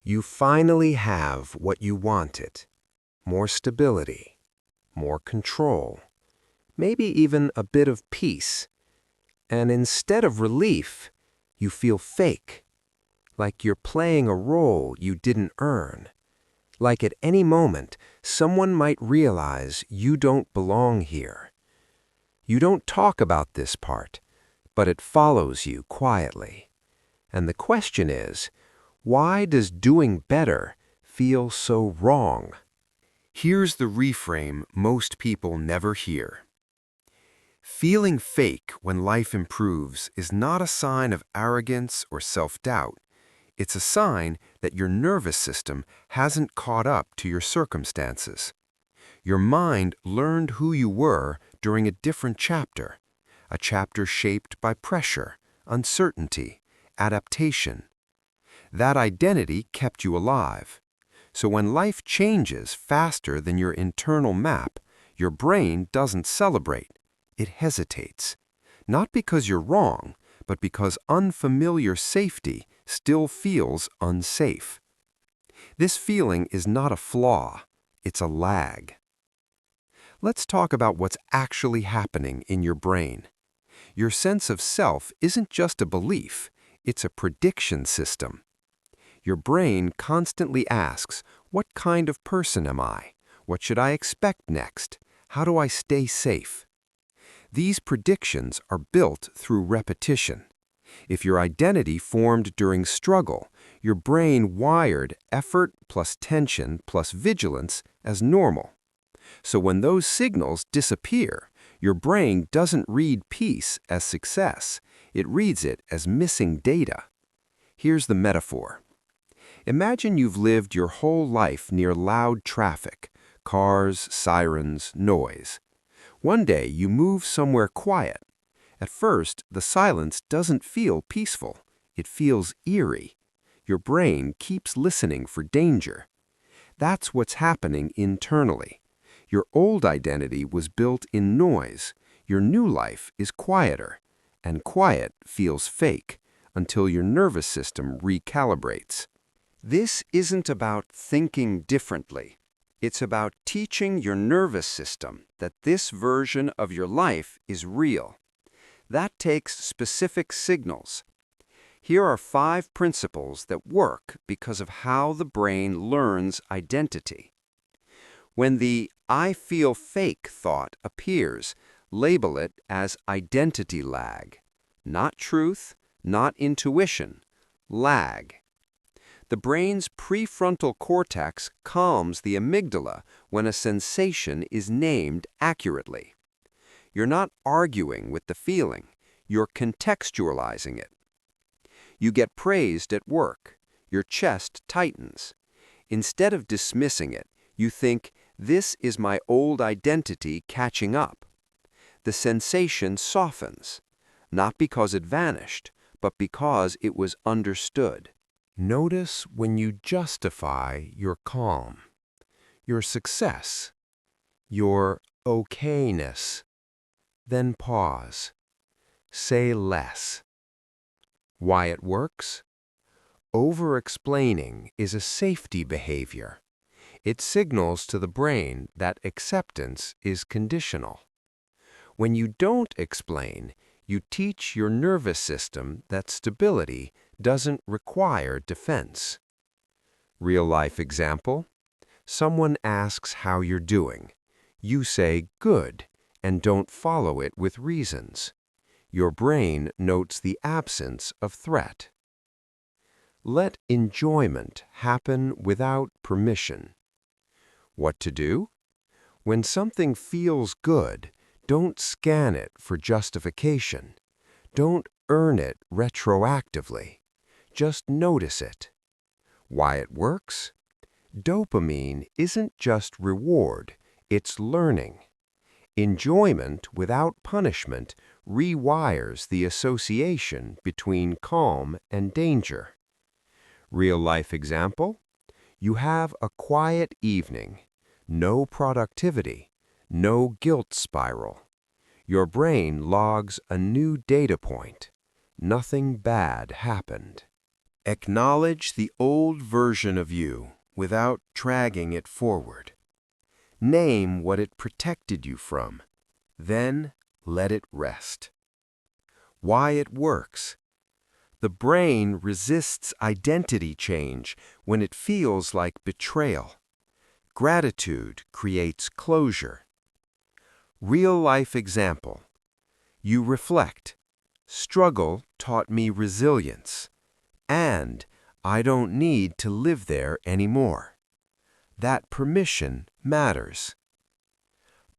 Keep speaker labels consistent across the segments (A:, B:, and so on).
A: You finally have what you wanted. More stability, more control, maybe even a bit of peace. And instead of relief, you feel fake, like you're playing a role you didn't earn. Like at any moment, someone might realize you don't belong here. You don't talk about this part, but it follows you quietly. And the question is, why does doing better feel so wrong? Here's the reframe most people never hear. Feeling fake when life improves is not a sign of arrogance or self-doubt. It's a sign that your nervous system hasn't caught up to your circumstances. Your mind learned who you were during a different chapter, a chapter shaped by pressure, uncertainty, adaptation. That identity kept you alive. So when life changes faster than your internal map, your brain doesn't celebrate. It hesitates. Not because you're wrong, but because unfamiliar safety still feels unsafe. This feeling is not a flaw, it's a lag. Let's talk about what's actually happening in your brain. Your sense of self isn't just a belief, it's a prediction system. Your brain constantly asks, what kind of person am I? What should I expect next? How do I stay safe? These predictions are built through repetition. If your identity formed during struggle, your brain wired effort plus tension plus vigilance as normal. So when those signals disappear, your brain doesn't read peace as success. It reads it as missing data. Here's the metaphor. Imagine you've lived your whole life near loud traffic, cars, sirens, noise. One day you move somewhere quiet. At first, the silence doesn't feel peaceful. It feels eerie. Your brain keeps listening for danger. That's what's happening internally. Your old identity was built in noise. Your new life is quieter. And quiet feels fake until your nervous system recalibrates. This isn't about thinking differently. It's about teaching your nervous system that this version of your life is real. That takes specific signals. Here are 5 principles that work because of how the brain learns identity. When the "I feel fake" thought appears, label it as identity lag. Not truth, not intuition, lag. The brain's prefrontal cortex calms the amygdala when a sensation is named accurately. You're not arguing with the feeling, you're contextualizing it. You get praised at work, your chest tightens. Instead of dismissing it, you think, this is my old identity catching up. The sensation softens, not because it vanished, but because it was understood. Notice when you justify your calm, your success, your okayness. Then pause. Say less. Why it works? Over-explaining is a safety behavior. It signals to the brain that acceptance is conditional. When you don't explain, you teach your nervous system that stability doesn't require defense. Real-life example. Someone asks how you're doing. You say, good, and don't follow it with reasons. Your brain notes the absence of threat. Let enjoyment happen without permission. What to do? When something feels good, don't scan it for justification. Don't earn it retroactively. Just notice it. Why it works? Dopamine isn't just reward, it's learning. Enjoyment without punishment rewires the association between calm and danger. Real-life example? You have a quiet evening, no productivity, no guilt spiral. Your brain logs a new data point. Nothing bad happened. Acknowledge the old version of you without dragging it forward. Name what it protected you from, then let it rest. Why it works. The brain resists identity change when it feels like betrayal. Gratitude creates closure. Real-life example. You reflect. Struggle taught me resilience. And I don't need to live there anymore. That permission matters.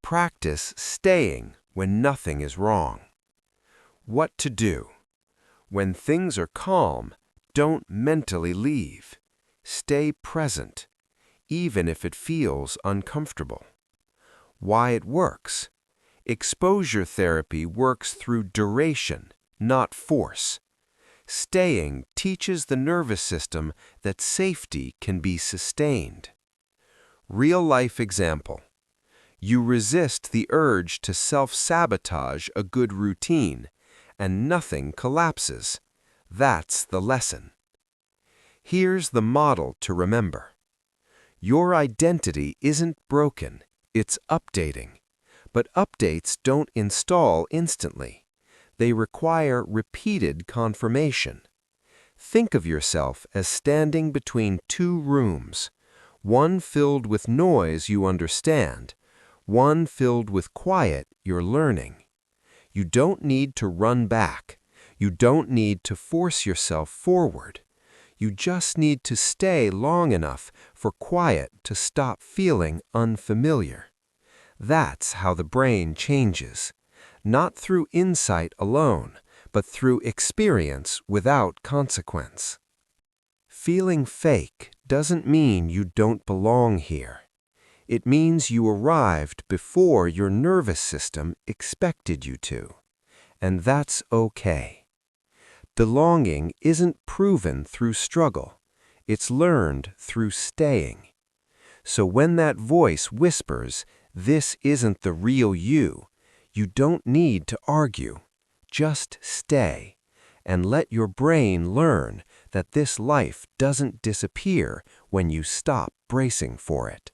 A: Practice staying when nothing is wrong. What to do? When things are calm, don't mentally leave. Stay present, even if it feels uncomfortable. Why it works? Exposure therapy works through duration, not force. Staying teaches the nervous system that safety can be sustained. Real-life example. You resist the urge to self-sabotage a good routine, and nothing collapses. That's the lesson. Here's the model to remember. Your identity isn't broken, it's updating. But updates don't install instantly. They require repeated confirmation. Think of yourself as standing between two rooms, one filled with noise you understand, one filled with quiet you're learning. You don't need to run back. You don't need to force yourself forward. You just need to stay long enough for quiet to stop feeling unfamiliar. That's how the brain changes, not through insight alone, but through experience without consequence. Feeling fake doesn't mean you don't belong here. It means you arrived before your nervous system expected you to. And that's okay. Belonging isn't proven through struggle. It's learned through staying. So when that voice whispers, "This isn't the real you," you don't need to argue. Just stay and let your brain learn that this life doesn't disappear when you stop bracing for it.